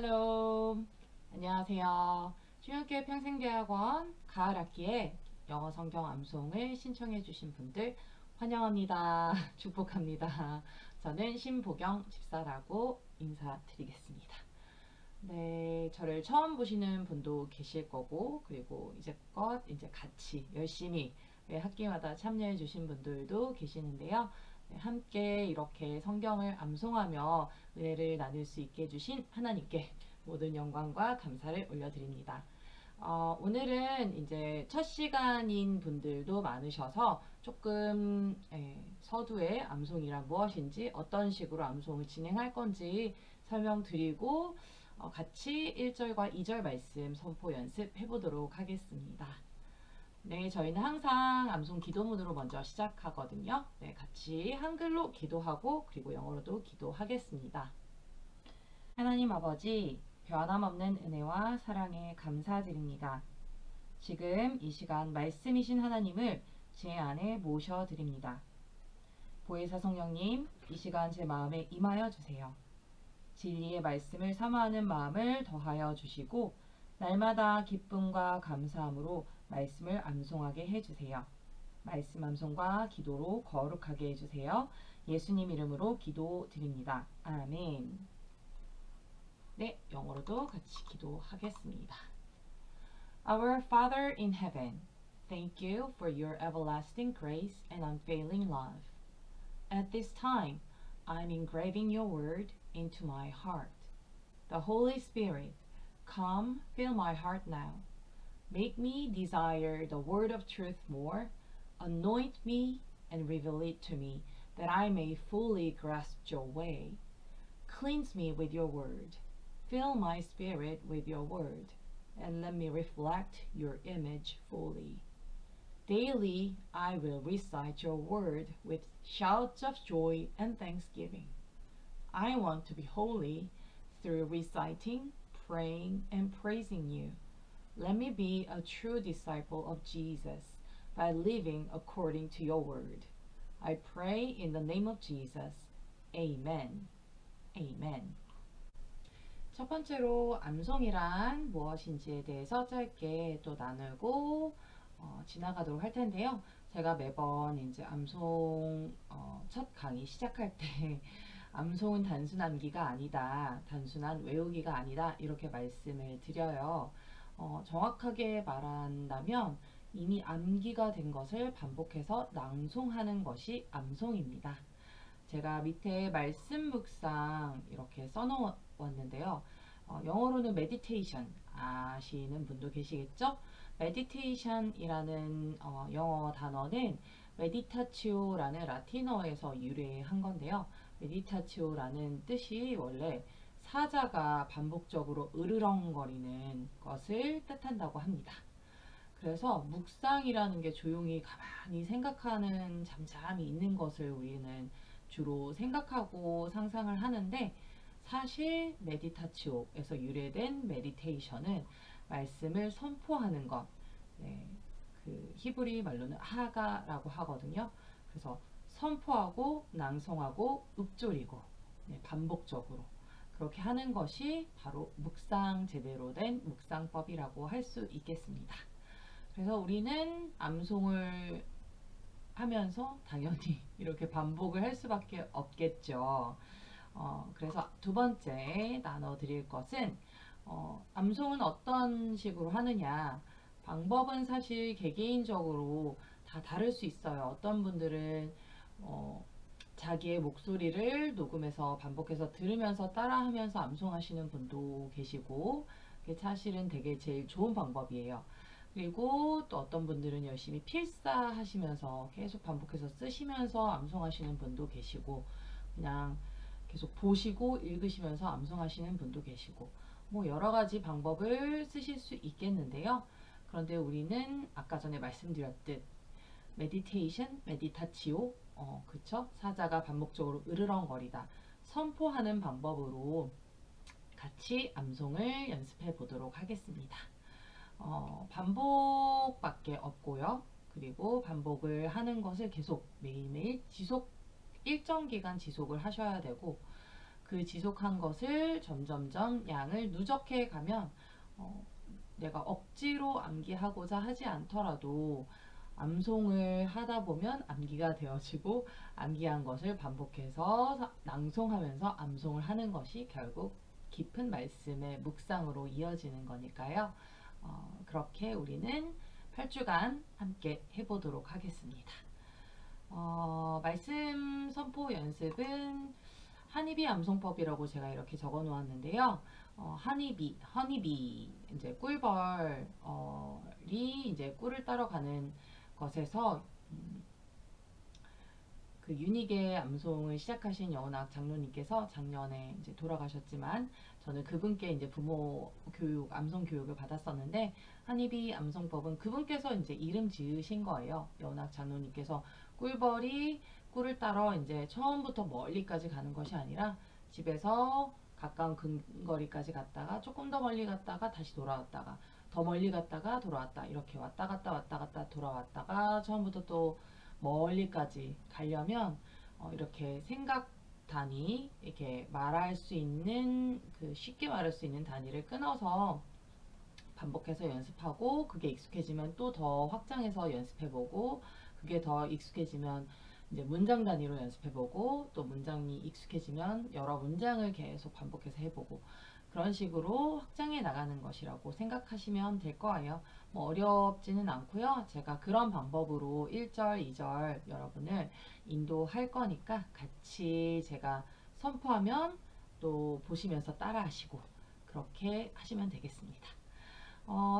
샬롬. 안녕하세요. 중학교 평생대학원 가을 학기에 영어 성경 암송을 신청해 주신 분들 환영합니다. 축복합니다. 저는 신보경 집사라고 인사드리겠습니다. 네, 저를 처음 보시는 분도 계실 거고, 그리고 이제껏 같이 열심히 매 학기마다 참여해 주신 분들도 계시는데요. 네, 함께 이렇게 성경을 암송하며 은혜를 나눌 수 있게 해주신 하나님께 모든 영광과 감사를 올려드립니다. 오늘은 이제 첫 시간인 분들도 많으셔서 조금 서두에 암송이란 무엇인지 어떤 식으로 암송을 진행할 건지 설명드리고 같이 1절과 2절 말씀 선포 연습해 보도록 하겠습니다. 네, 저희는 항상 암송 기도문으로 먼저 시작하거든요. 네, 같이 한글로 기도하고 그리고 영어로도 기도하겠습니다. 하나님 아버지, 변함없는 은혜와 사랑에 감사드립니다. 지금 이 시간 말씀이신 하나님을 제 안에 모셔드립니다. 보혜사 성령님, 이 시간 제 마음에 임하여 주세요. 진리의 말씀을 사모하는 마음을 더하여 주시고 날마다 기쁨과 감사함으로 말씀을 암송하게 해주세요. 말씀 암송과 기도로 거룩하게 해주세요. 예수님 이름으로 기도드립니다. 아멘. 네, 영어로도 같이 기도하겠습니다. Our Father in heaven, thank you for your everlasting grace and unfailing love. At this time, I'm engraving your word into my heart. The Holy Spirit, come, fill my heart now. Make me desire the word of truth more. Anoint me and reveal it to me, that I may fully grasp your way. Cleanse me with your word. Fill my spirit with your word, and let me reflect your image fully. Daily I will recite your word with shouts of joy and thanksgiving. I want to be holy through reciting, praying, and praising you. Let me be a true disciple of Jesus by living according to your word. I pray in the name of Jesus. Amen. Amen. 첫 번째로 암송이란 무엇인지에 대해서 짧게 또 나누고 지나가도록 할 텐데요. 제가 매번 이제 암송 첫 강의 시작할 때 암송은 단순 암기가 아니다, 단순한 외우기가 아니다 이렇게 말씀을 드려요. 정확하게 말한다면 이미 암기가 된 것을 반복해서 낭송하는 것이 암송입니다. 제가 밑에 말씀 묵상 이렇게 써놓았는데요. 영어로는 meditation 아시는 분도 계시겠죠? meditation이라는 영어 단어는 meditatio라는 라틴어에서 유래한 건데요. meditatio라는 뜻이 원래 사자가 반복적으로 으르렁거리는 것을 뜻한다고 합니다. 그래서 묵상이라는 게 조용히 가만히 생각하는 잠잠히 있는 것을 우리는 주로 생각하고 상상을 하는데 사실 메디타치오에서 유래된 메디테이션은 말씀을 선포하는 것, 네, 그 히브리 말로는 하가라고 하거든요. 그래서 선포하고 낭송하고 읊조리고 네, 반복적으로 그렇게 하는 것이 바로 묵상 제대로 된 묵상법이라고 할 수 있겠습니다. 그래서 우리는 암송을 하면서 당연히 이렇게 반복을 할 수밖에 없겠죠. 그래서 두 번째 나눠드릴 것은 암송은 어떤 식으로 하느냐. 방법은 사실 개개인적으로 다 다를 수 있어요. 어떤 분들은 자기의 목소리를 녹음해서 반복해서 들으면서 따라하면서 암송하시는 분도 계시고 그게 사실은 되게 제일 좋은 방법이에요. 그리고 또 어떤 분들은 열심히 필사하시면서 계속 반복해서 쓰시면서 암송하시는 분도 계시고 그냥 계속 보시고 읽으시면서 암송하시는 분도 계시고 뭐 여러 가지 방법을 쓰실 수 있겠는데요. 그런데 우리는 아까 전에 말씀드렸듯 메디테이션, 메디타치오, 그쵸? 사자가 반복적으로 으르렁거리다 선포하는 방법으로 같이 암송을 연습해 보도록 하겠습니다. 반복밖에 없고요. 그리고 반복을 하는 것을 계속 매일매일 일정 기간 지속을 하셔야 되고 그 지속한 것을 점점점 양을 누적해 가면 내가 억지로 암기하고자 하지 않더라도 암송을 하다 보면 암기가 되어지고 암기한 것을 반복해서 낭송하면서 암송을 하는 것이 결국 깊은 말씀의 묵상으로 이어지는 거니까요. 그렇게 우리는 8주간 함께 해보도록 하겠습니다. 말씀 선포 연습은 하니비 암송법이라고 제가 이렇게 적어 놓았는데요. 허니비, 이제 꿀벌이 이제 꿀을 따러 가는 것에서 그 유닉의 암송을 시작하신 여운학 장로님께서 작년에 이제 돌아가셨지만 저는 그분께 이제 부모 교육, 암송 교육을 받았었는데 하니비 암송법은 그분께서 이제 이름 지으신 거예요. 여운학 장로님께서 꿀벌이 꿀을 따러 이제 처음부터 멀리까지 가는 것이 아니라 집에서 가까운 근거리까지 갔다가 조금 더 멀리 갔다가 다시 돌아왔다가 더 멀리 갔다가 돌아왔다 이렇게 왔다 갔다 돌아왔다가 처음부터 또 멀리까지 가려면 이렇게 생각 단위 이렇게 말할 수 있는 그 쉽게 말할 수 있는 단위를 끊어서 반복해서 연습하고 그게 익숙해지면 또 더 확장해서 연습해보고 그게 더 익숙해지면 이제 문장 단위로 연습해보고 또 문장이 익숙해지면 여러 문장을 계속 반복해서 해보고 그런 식으로 확장해 나가는 것이라고 생각하시면 될 거예요. 뭐 어렵지는 않고요. 제가 그런 방법으로 1절, 2절 여러분을 인도할 거니까 같이 제가 선포하면 또 보시면서 따라 하시고 그렇게 하시면 되겠습니다.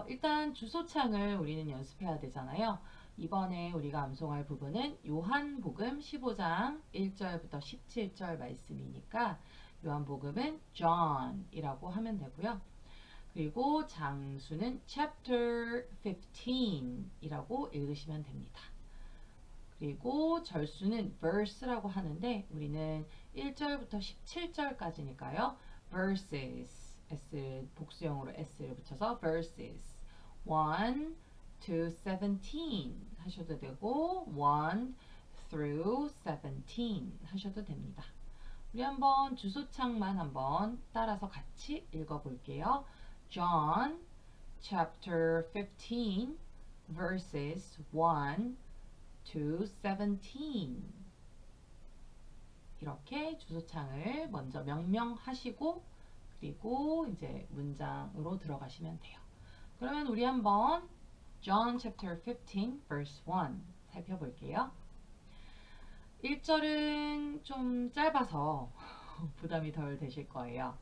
일단 주소창을 우리는 연습해야 되잖아요. 이번에 우리가 암송할 부분은 요한복음 15장 1절부터 17절 말씀이니까 요한복음은 John이라고 하면 되고요. 그리고 장수는 chapter 15이라고 읽으시면 됩니다. 그리고 절수는 verse라고 하는데 우리는 1절부터 17절까지니까요. verses, S 복수형으로 S를 붙여서 verses 1 to 17 하셔도 되고 1 through 17 하셔도 됩니다. 우리 한번 주소창만 한번 따라서 같이 읽어볼게요. John chapter 15 verses 1 to 17 이렇게 주소창을 먼저 명명하시고 그리고 이제 문장으로 들어가시면 돼요. 그러면 우리 한번 John chapter 15 verse 1 살펴볼게요. 1절은 좀 짧아서 부담이 덜 되실 거예요.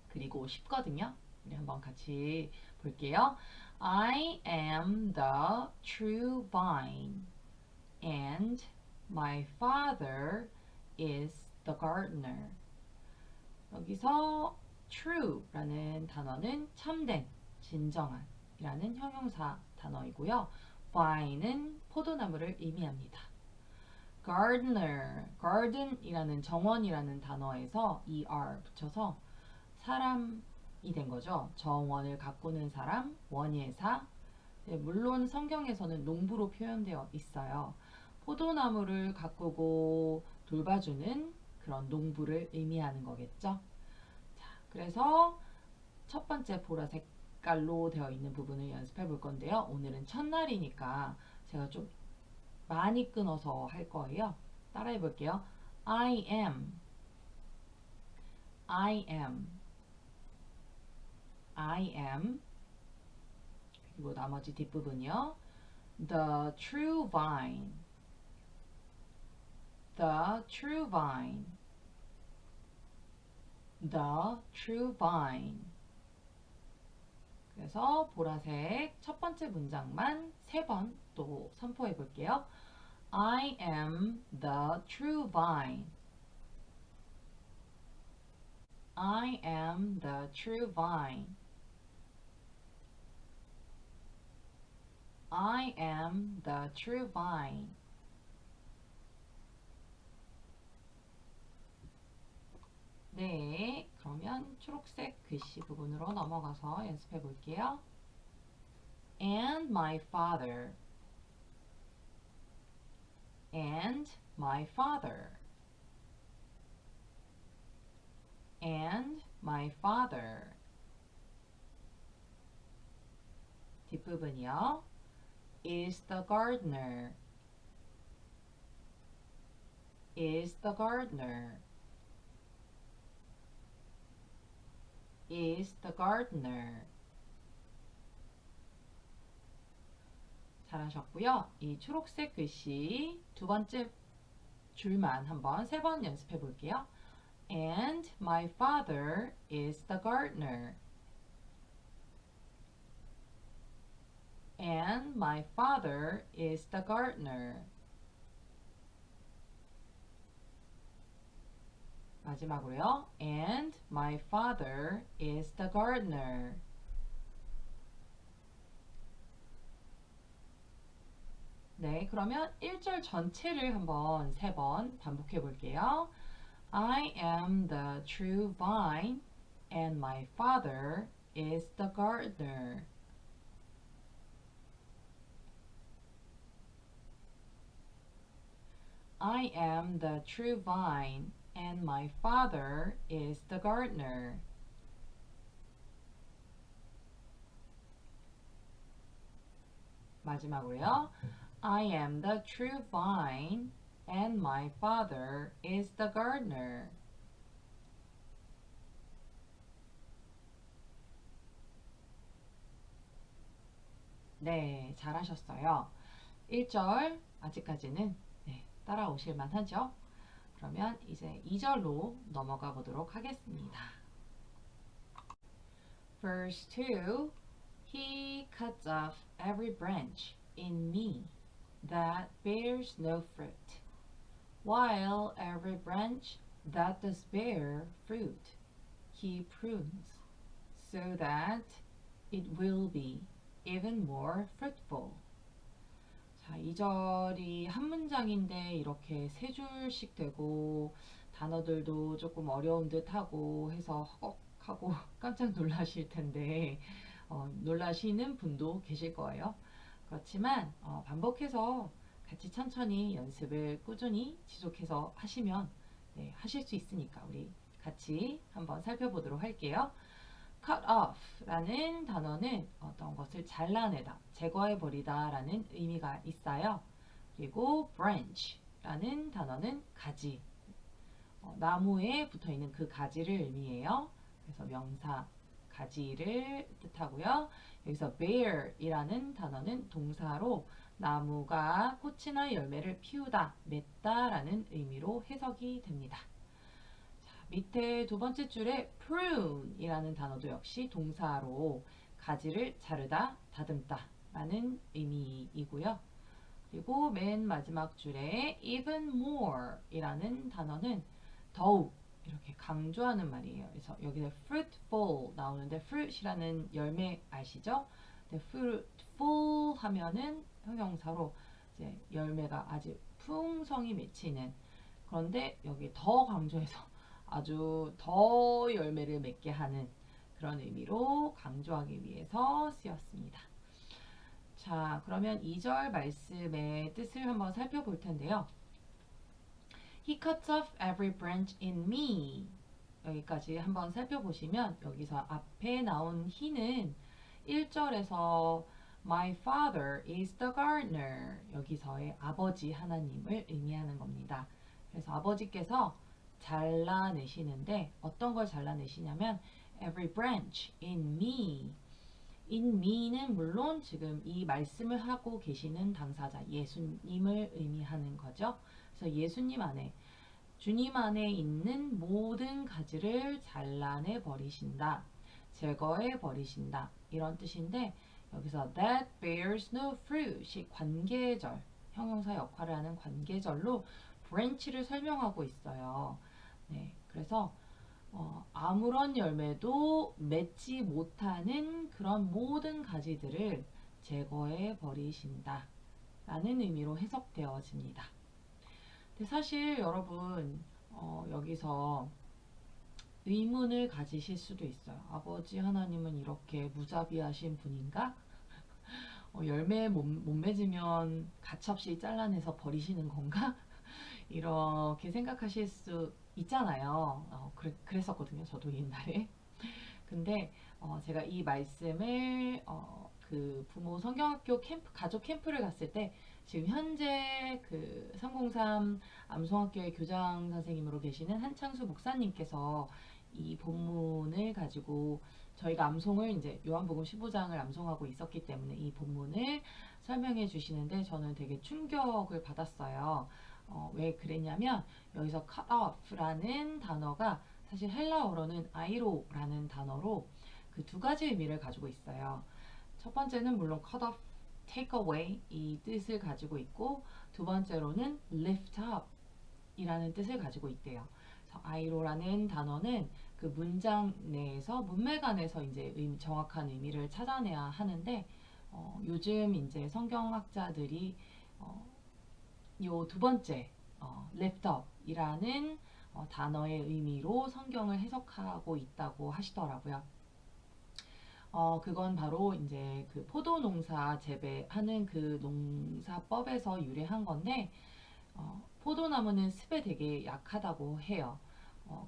그리고 쉽거든요. 우리 한번 같이 볼게요. I am the true vine and my father is the gardener. 여기서 true라는 단어는 참된, 진정한 이라는 형용사 단어이고요. vine은 포도나무를 의미합니다. gardener, garden이라는 정원이라는 단어에서 er 붙여서 사람이 된 거죠. 정원을 가꾸는 사람, 원예사. 물론 성경에서는 농부로 표현되어 있어요. 포도나무를 가꾸고 돌봐주는 그런 농부를 의미하는 거겠죠. 자, 그래서 첫 번째 보라색 깔로 되어 있는 부분을 연습해 볼 건데요. 오늘은 첫날이니까 제가 좀 많이 끊어서 할 거예요. 따라해 볼게요. I am, I am, I am. 그리고 나머지 뒷부분이요. The true vine, the true vine, the true vine. 그래서 보라색 첫 번째 문장만 3번 또 선포해 볼게요. I am the true vine. I am the true vine. I am the true vine. 네, 그러면 초록색 글씨 부분으로 넘어가서 연습해 볼게요. And my father. And my father. and my father. 뒷부분이요. is the gardener. is the gardener. is the gardener. 잘하셨고요. 이 초록색 글씨 두 번째 줄만 한번 세 번 연습해 볼게요. And my father is the gardener. And my father is the gardener. 마지막으로요. And my father is the gardener. 네, 그러면 1절 전체를 한번 세 번 반복해 볼게요. I am the true vine and my father is the gardener. I am the true vine and my father is the gardener. 마지막으로요. I am the true vine and my father is the gardener. 네, 잘하셨어요. 1절 아직까지는 따라오실 만하죠? 그러면 이제 2절로 넘어가 보도록 하겠습니다. Verse 2 He cuts off every branch in me that bears no fruit, while every branch that does bear fruit he prunes, so that it will be even more fruitful. 자, 2절이 한 문장인데 이렇게 세 줄씩 되고 단어들도 조금 어려운 듯 하고 해서 허걱하고 깜짝 놀라실 텐데 놀라시는 분도 계실 거예요. 그렇지만 반복해서 같이 천천히 연습을 꾸준히 지속해서 하시면 하실 수 있으니까 우리 같이 한번 살펴보도록 할게요. cut off 라는 단어는 어떤 것을 잘라내다, 제거해버리다 라는 의미가 있어요. 그리고 branch 라는 단어는 가지, 나무에 붙어있는 그 가지를 의미해요. 그래서 명사 가지를 뜻하고요. 여기서 bear 이라는 단어는 동사로 나무가 꽃이나 열매를 피우다, 맺다 라는 의미로 해석이 됩니다. 밑에 두 번째 줄에 prune 이라는 단어도 역시 동사로 가지를 자르다, 다듬다 라는 의미이고요. 그리고 맨 마지막 줄에 even more 이라는 단어는 더욱 이렇게 강조하는 말이에요. 그래서 여기서 fruitful 나오는데 fruit이라는 열매 아시죠? fruitful 하면은 형용사로 이제 열매가 아주 풍성히 맺히는, 그런데 여기 더 강조해서 아주 더 열매를 맺게 하는 그런 의미로 강조하기 위해서 쓰였습니다. 자, 그러면 2절 말씀의 뜻을 한번 살펴볼 텐데요. He cuts off every branch in me. 여기까지 한번 살펴보시면 여기서 앞에 나온 he는 1절에서 My father is the gardener. 여기서의 아버지 하나님을 의미하는 겁니다. 그래서 아버지께서 잘라내시는데 어떤 걸 잘라내시냐면 every branch in me. in me는 물론 지금 이 말씀을 하고 계시는 당사자 예수님을 의미하는 거죠. 그래서 예수님 안에, 주님 안에 있는 모든 가지를 잘라내 버리신다, 제거해 버리신다 이런 뜻인데, 여기서 that bears no fruit이 관계절, 형용사 역할을 하는 관계절로 branch를 설명하고 있어요. 네, 그래서 아무런 열매도 맺지 못하는 그런 모든 가지들을 제거해 버리신다 라는 의미로 해석되어집니다. 근데 사실 여러분 여기서 의문을 가지실 수도 있어요. 아버지 하나님은 이렇게 무자비하신 분인가? 열매 못 맺으면 가차없이 잘라내서 버리시는 건가? 이렇게 생각하실 수 있잖아요. 그랬었거든요. 저도 옛날에. 근데 제가 이 말씀을 그 부모 성경학교 캠프, 가족 캠프를 갔을 때 지금 현재 그 303 암송학교의 교장 선생님으로 계시는 한창수 목사님께서 이 본문을 가지고 저희가 암송을 이제 요한복음 15장을 암송하고 있었기 때문에 이 본문을 설명해 주시는데 저는 되게 충격을 받았어요. 왜 그랬냐면 여기서 cut off라는 단어가 사실 헬라어로는 아이로라는 단어로 그 두 가지 의미를 가지고 있어요. 첫 번째는 물론 cut off, take away 이 뜻을 가지고 있고 두 번째로는 lift up 이라는 뜻을 가지고 있대요. 그래서 아이로라는 단어는 그 문장 내에서 문맥안에서 이제 정확한 의미를 찾아내야 하는데 요즘 이제 성경학자들이 요 두 번째 lift up이라는 단어의 의미로 성경을 해석하고 있다고 하시더라고요. 그건 바로 이제 그 포도 농사 재배하는 그 농사법에서 유래한 건데, 포도나무는 습에 되게 약하다고 해요.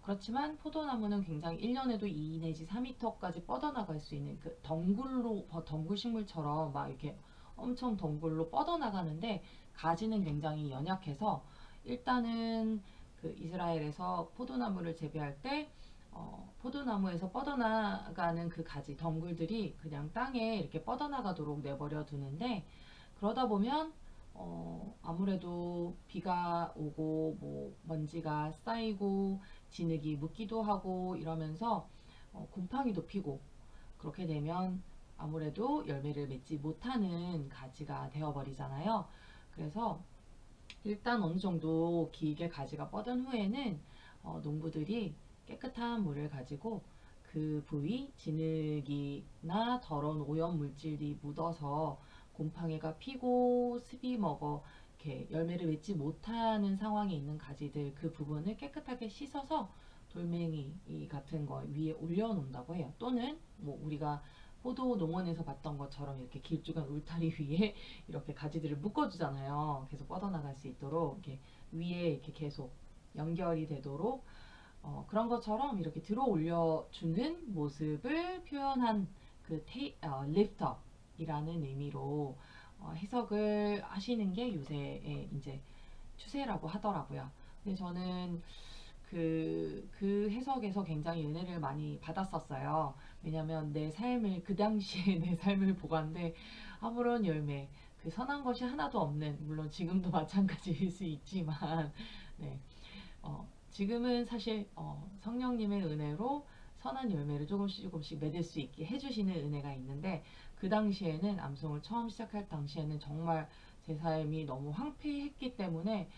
그렇지만 포도나무는 굉장히 1년에도 2 내지 4m까지 뻗어나갈 수 있는 그 덩굴 식물처럼 막 이렇게 엄청 덩굴로 뻗어나가는데 가지는 굉장히 연약해서 일단은 그 이스라엘에서 포도나무를 재배할 때 포도나무에서 뻗어나가는 그 가지 덩굴들이 그냥 땅에 이렇게 뻗어나가도록 내버려 두는데 그러다 보면 아무래도 비가 오고 뭐 먼지가 쌓이고 진흙이 묻기도 하고 이러면서 곰팡이 도피고 그렇게 되면 아무래도 열매를 맺지 못하는 가지가 되어버리잖아요. 그래서 일단 어느 정도 길게 가지가 뻗은 후에는 농부들이 깨끗한 물을 가지고 그 부위 진흙이나 더러운 오염 물질이 묻어서 곰팡이가 피고 습이 먹어 이렇게 열매를 맺지 못하는 상황에 있는 가지들 그 부분을 깨끗하게 씻어서 돌멩이 같은 거 위에 올려놓는다고 해요. 또는 뭐 우리가 포도 농원에서 봤던 것처럼 이렇게 길쭉한 울타리 위에 이렇게 가지들을 묶어주잖아요. 계속 뻗어나갈 수 있도록 이렇게 위에 이렇게 계속 연결이 되도록 그런 것처럼 이렇게 들어 올려주는 모습을 표현한 그 lift up 이라는 의미로 해석을 하시는 게 요새의 이제 추세라고 하더라고요. 근데 저는 그 해석에서 굉장히 은혜를 많이 받았었어요. 왜냐면 내 삶을, 그 당시에 내 삶을 보건대 아무런 열매, 그 선한 것이 하나도 없는, 물론 지금도 마찬가지일 수 있지만, 네. 지금은 사실 성령님의 은혜로 선한 열매를 조금씩 조금씩 맺을 수 있게 해주시는 은혜가 있는데 그 당시에는 암송을 처음 시작할 당시에는 정말 제 삶이 너무 황폐했기 때문에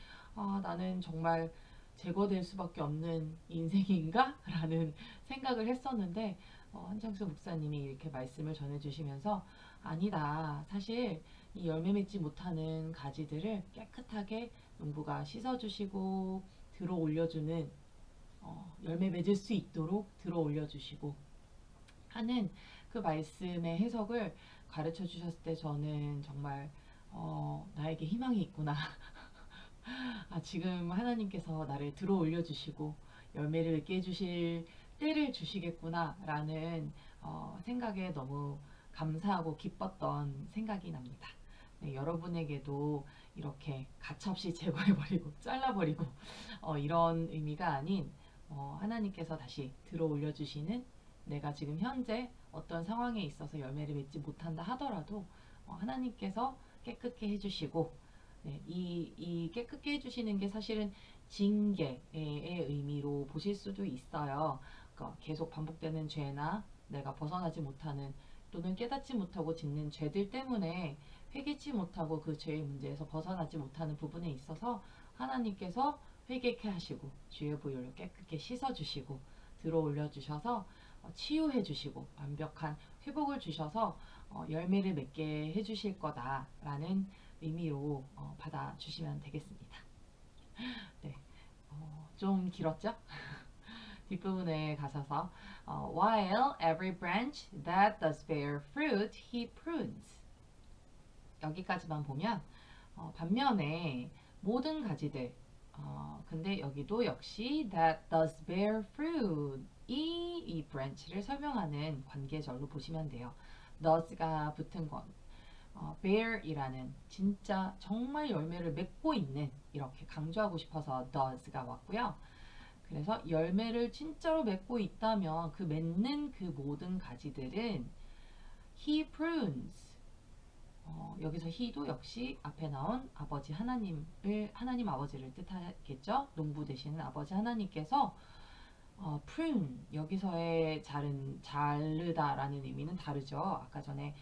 나는 정말 제거될 수밖에 없는 인생인가? 라는 생각을 했었는데 한창수 목사님이 이렇게 말씀을 전해주시면서 아니다. 사실 이 열매 맺지 못하는 가지들을 깨끗하게 농부가 씻어주시고 들어 올려주는 열매 맺을 수 있도록 들어 올려주시고 하는 그 말씀의 해석을 가르쳐 주셨을 때 저는 정말 나에게 희망이 있구나. 지금 하나님께서 나를 들어 올려주시고 열매를 맺게 해주실 때를 주시겠구나 라는 생각에 너무 감사하고 기뻤던 생각이 납니다. 네, 여러분에게도 이렇게 가차없이 제거해버리고 잘라버리고 이런 의미가 아닌 하나님께서 다시 들어 올려주시는 내가 지금 현재 어떤 상황에 있어서 열매를 맺지 못한다 하더라도 하나님께서 깨끗게 해주시고 네, 이 깨끗게 해주시는 게 사실은 징계의 의미로 보실 수도 있어요. 그러니까 계속 반복되는 죄나 내가 벗어나지 못하는 또는 깨닫지 못하고 짓는 죄들 때문에 회개치 못하고 그 죄의 문제에서 벗어나지 못하는 부분에 있어서 하나님께서 회개케 하시고 주의 보혈로 깨끗게 씻어주시고 들어 올려주셔서 치유해 주시고 완벽한 회복을 주셔서 열매를 맺게 해주실 거다라는 의미로 받아주시면 되겠습니다. 네, 좀 길었죠? 뒷부분에 가셔서 While every branch that does bear fruit, he prunes. 여기까지만 보면 반면에 모든 가지들 근데 여기도 역시 that does bear fruit 이 branch를 설명하는 관계절로 보시면 돼요. does가 붙은 건 bear이라는 진짜 정말 열매를 맺고 있는 이렇게 강조하고 싶어서 does가 왔고요. 그래서 열매를 진짜로 맺고 있다면 그 맺는 그 모든 가지들은 he prunes 여기서 he도 역시 앞에 나온 아버지 하나님 아버지를 뜻하겠죠. 농부 되시는 아버지 하나님께서 prune 여기서의 자르다라는 의미는 다르죠. 아까 전에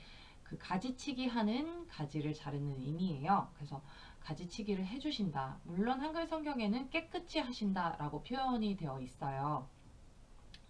그 가지치기 하는 가지를 자르는 의미예요. 그래서 가지치기를 해주신다. 물론 한글 성경에는 깨끗이 하신다라고 표현이 되어 있어요.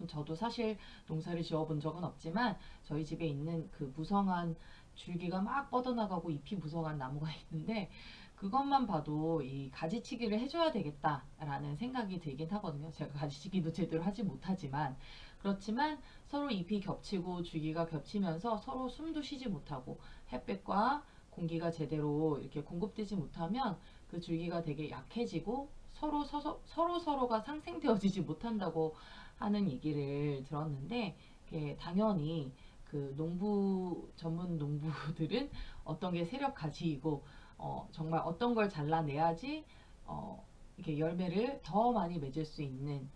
저도 사실 농사를 지어본 적은 없지만 저희 집에 있는 그 무성한 줄기가 막 뻗어나가고 잎이 무성한 나무가 있는데 그것만 봐도 이 가지치기를 해줘야 되겠다라는 생각이 들긴 하거든요. 제가 가지치기도 제대로 하지 못하지만 그렇지만 서로 잎이 겹치고 줄기가 겹치면서 서로 숨도 쉬지 못하고 햇빛과 공기가 제대로 이렇게 공급되지 못하면 그 줄기가 되게 약해지고 서로가 상생되어지지 못한다고 하는 얘기를 들었는데 당연히 그 전문 농부들은 어떤 게 세력 가지이고 정말 어떤 걸 잘라내야지 이렇게 열매를 더 많이 맺을 수 있는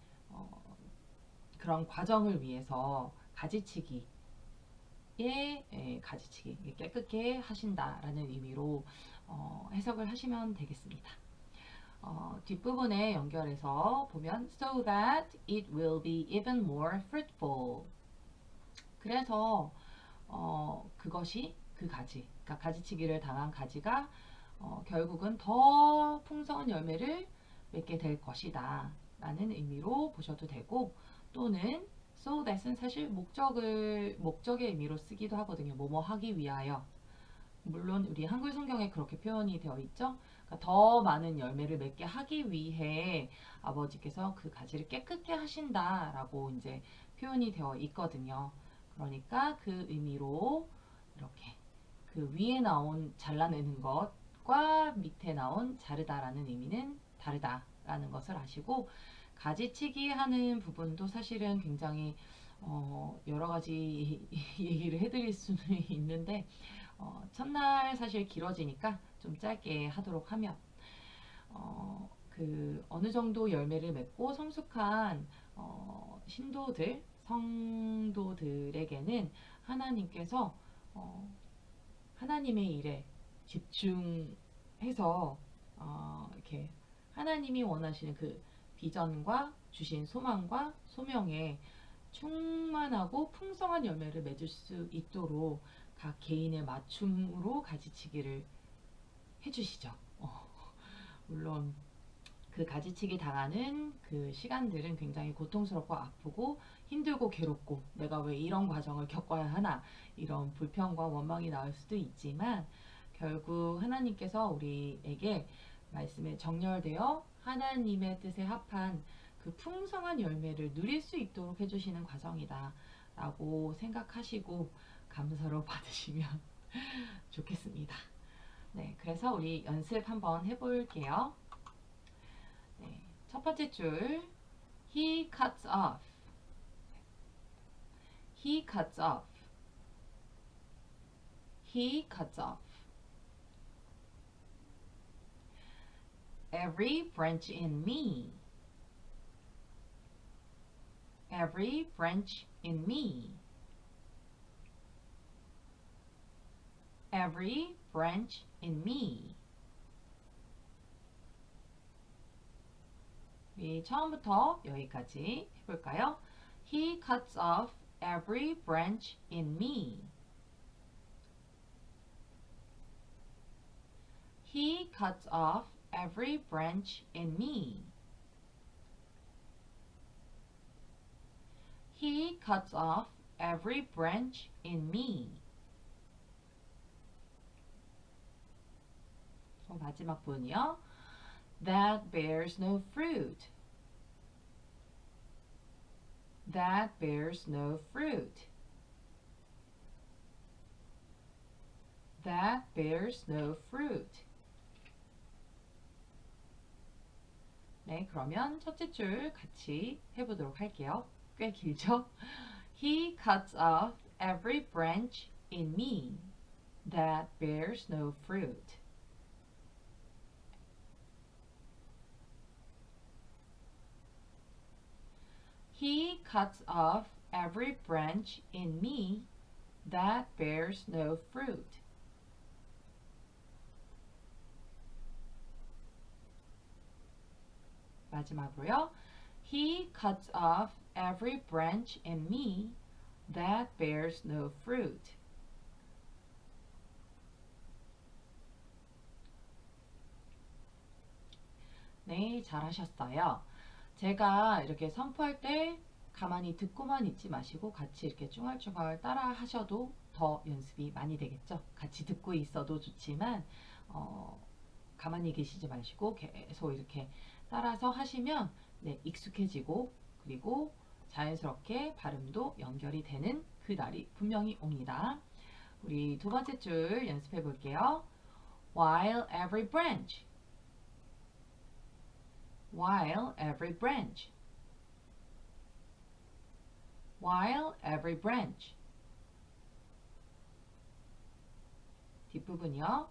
그런 과정을 위해서 가지치기 깨끗게 하신다라는 의미로 해석을 하시면 되겠습니다. 뒷부분에 연결해서 보면 so that it will be even more fruitful. 그래서 그것이 그 가지, 그러니까 가지치기를 당한 가지가 결국은 더 풍성한 열매를 맺게 될 것이다 라는 의미로 보셔도 되고 또는 so that은 사실 목적의 의미로 쓰기도 하거든요. 뭐뭐 하기 위하여. 물론 우리 한글 성경에 그렇게 표현이 되어 있죠. 그러니까 더 많은 열매를 맺게 하기 위해 아버지께서 그 가지를 깨끗게 하신다라고 이제 표현이 되어 있거든요. 그러니까 그 의미로 이렇게 그 위에 나온 잘라내는 것과 밑에 나온 자르다라는 의미는 다르다라는 것을 아시고 가지치기 하는 부분도 사실은 굉장히 여러 가지 얘기를 해드릴 수는 있는데 첫날 사실 길어지니까 좀 짧게 하도록 하면 그 어느 정도 열매를 맺고 성숙한 성도들에게는 하나님께서 하나님의 일에 집중해서 이렇게 하나님이 원하시는 그 비전과 주신 소망과 소명에 충만하고 풍성한 열매를 맺을 수 있도록 각 개인의 맞춤으로 가지치기를 해주시죠. 물론 그 가지치기 당하는 그 시간들은 굉장히 고통스럽고 아프고 힘들고 괴롭고 내가 왜 이런 과정을 겪어야 하나 이런 불평과 원망이 나올 수도 있지만 결국 하나님께서 우리에게 말씀에 정렬되어 하나님의 뜻에 합한 그 풍성한 열매를 누릴 수 있도록 해주시는 과정이다 라고 생각하시고 감사로 받으시면 좋겠습니다. 네, 그래서 우리 연습 한번 해볼게요. 네, 첫 번째 줄 He cuts off. He cuts off. He cuts off. Every branch in me. Every branch in me. Every branch in me. 우리 처음부터 여기까지 해볼까요? He cuts off every branch in me. He cuts off every branch in me. He cuts off every branch in me. 마지막 부분이요. That bears no fruit. That bears no fruit. That bears no fruit. 네, 그러면 첫째 줄 같이 해보도록 할게요. 꽤 길죠? He cuts off every branch in me that bears no fruit. He cuts off every branch in me that bears no fruit. 마지막으로요. He cuts off every branch in me that bears no fruit. 네, 잘하셨어요. 제가 이렇게 선포할 때 가만히 듣고만 있지 마시고 같이 이렇게 쭈글쭈글 따라 하셔도 더 연습이 많이 되겠죠. 같이 듣고 있어도 좋지만 가만히 계시지 마시고 계속 이렇게 따라서 하시면 네, 익숙해지고 그리고 자연스럽게 발음도 연결이 되는 그 날이 분명히 옵니다. 우리 두 번째 줄 연습해 볼게요. While every branch. While every branch. While every branch. 뒷부분이요.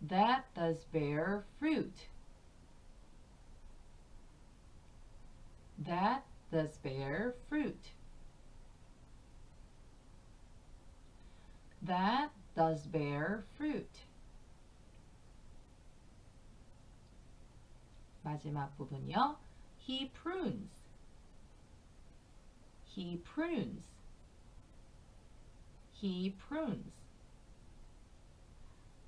That does bear fruit. That does bear fruit. That does bear fruit. 마지막 부분이요. He prunes. He prunes. He prunes.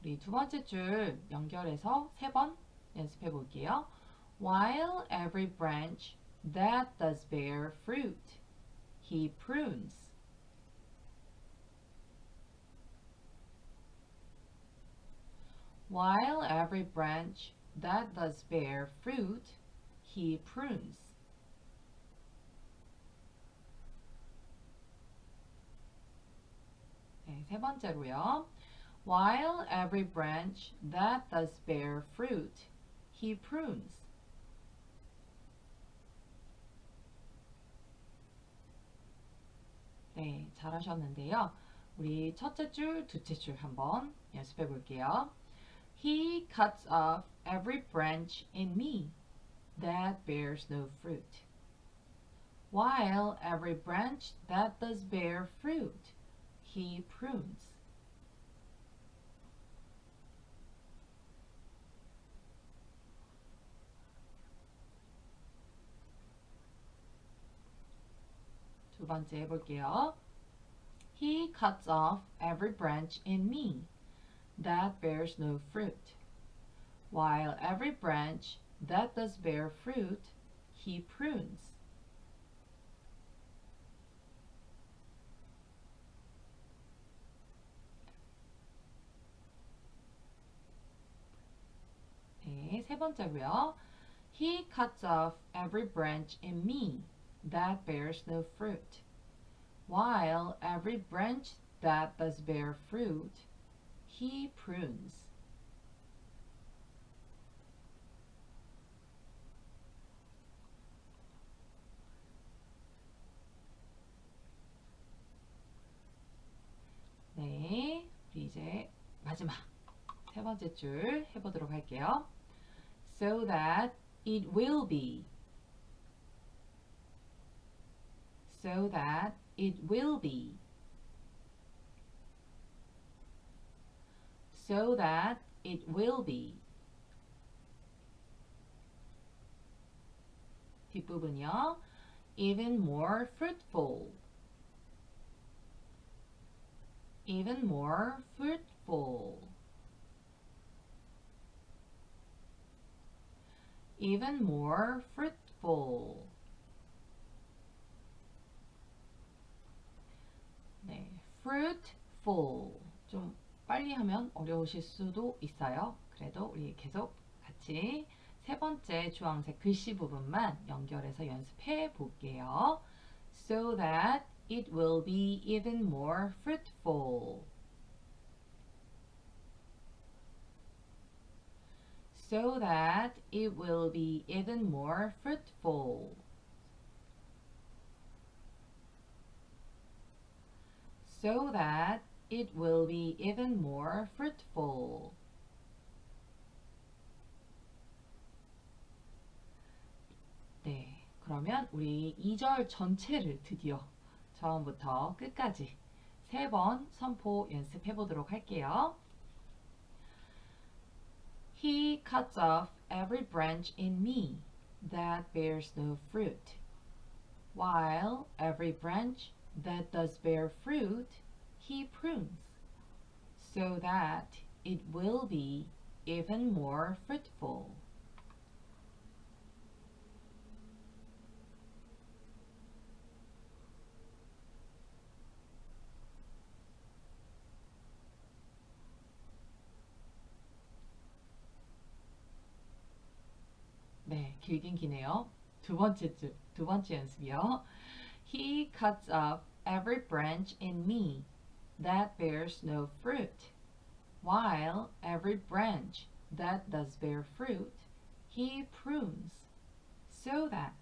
우리 두 번째 줄 연결해서 세 번 연습해 볼게요. While every branch that does bear fruit, he prunes. While every branch that does bear fruit, he prunes. 네, 세 번째로요. While every branch that does bear fruit, he prunes. 네, 잘하셨는데요. 우리 첫째 줄, 둘째 줄 한번 연습해 볼게요. He cuts off every branch in me that bears no fruit, while every branch that does bear fruit, he prunes. 두 번째 해볼게요. He cuts off every branch in me that bears no fruit, while every branch that does bear fruit, he prunes. 네, 세 번째고요. He cuts off every branch in me that bears no fruit, while every branch that does bear fruit, he prunes. 네, 우리 이제 마지막 세 번째 줄 해보도록 할게요. So that it will be. So that it will be. So that it will be. 뒷부분이요. Even more fruitful. Even more fruitful. Even more fruitful. 네, fruitful. 좀 빨리 하면 어려우실 수도 있어요. 그래도 우리 계속 같이 세 번째 주황색 글씨 부분만 연결해서 연습해 볼게요. So that it will be even more fruitful. so that it will be even more fruitful. So that it will be even more fruitful. 네, 그러면 우리 2절 전체를 드디어 처음부터 끝까지 3번 선포 연습해 보도록 할게요. He cuts off every branch in me that bears no fruit, while every branch that does bear fruit he prunes, so that it will be even more fruitful. 네, 길긴 기네요. 두 번째 연습이요. He cuts off every branch in me that bears no fruit, while every branch that does bear fruit he prunes, so that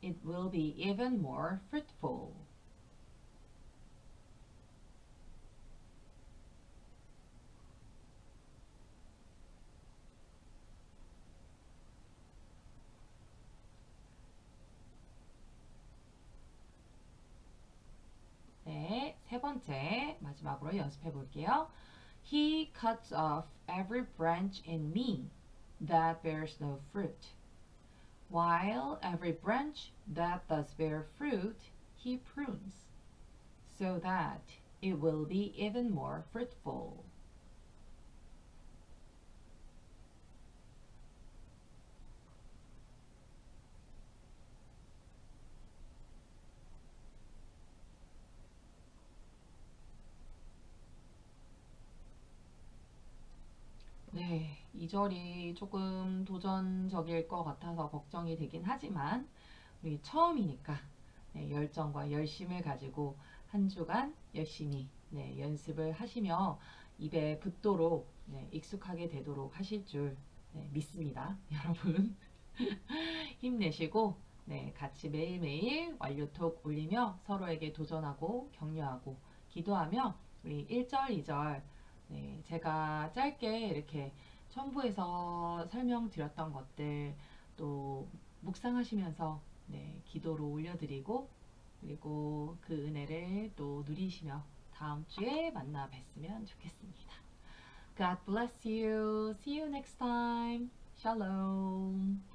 it will be even more fruitful. 네, 세 번째 마지막으로 연습해 볼게요. He cuts off every branch in me that bears no fruit, while every branch that does bear fruit he prunes, so that it will be even more fruitful. 네, 이 절이 조금 도전적일 것 같아서 걱정이 되긴 하지만 우리 처음이니까 네, 열정과 열심을 가지고 한 주간 열심히 네, 연습을 하시며 입에 붙도록 네, 익숙하게 되도록 하실 줄 네, 믿습니다. 여러분 힘내시고 네, 같이 매일매일 완료톡 올리며 서로에게 도전하고 격려하고 기도하며 우리 1절, 2절 네, 제가 짧게 이렇게 첨부해서 설명드렸던 것들 또 묵상하시면서 네, 기도로 올려드리고 그리고 그 은혜를 또 누리시며 다음 주에 만나 뵀으면 좋겠습니다. God bless you. See you next time. Shalom.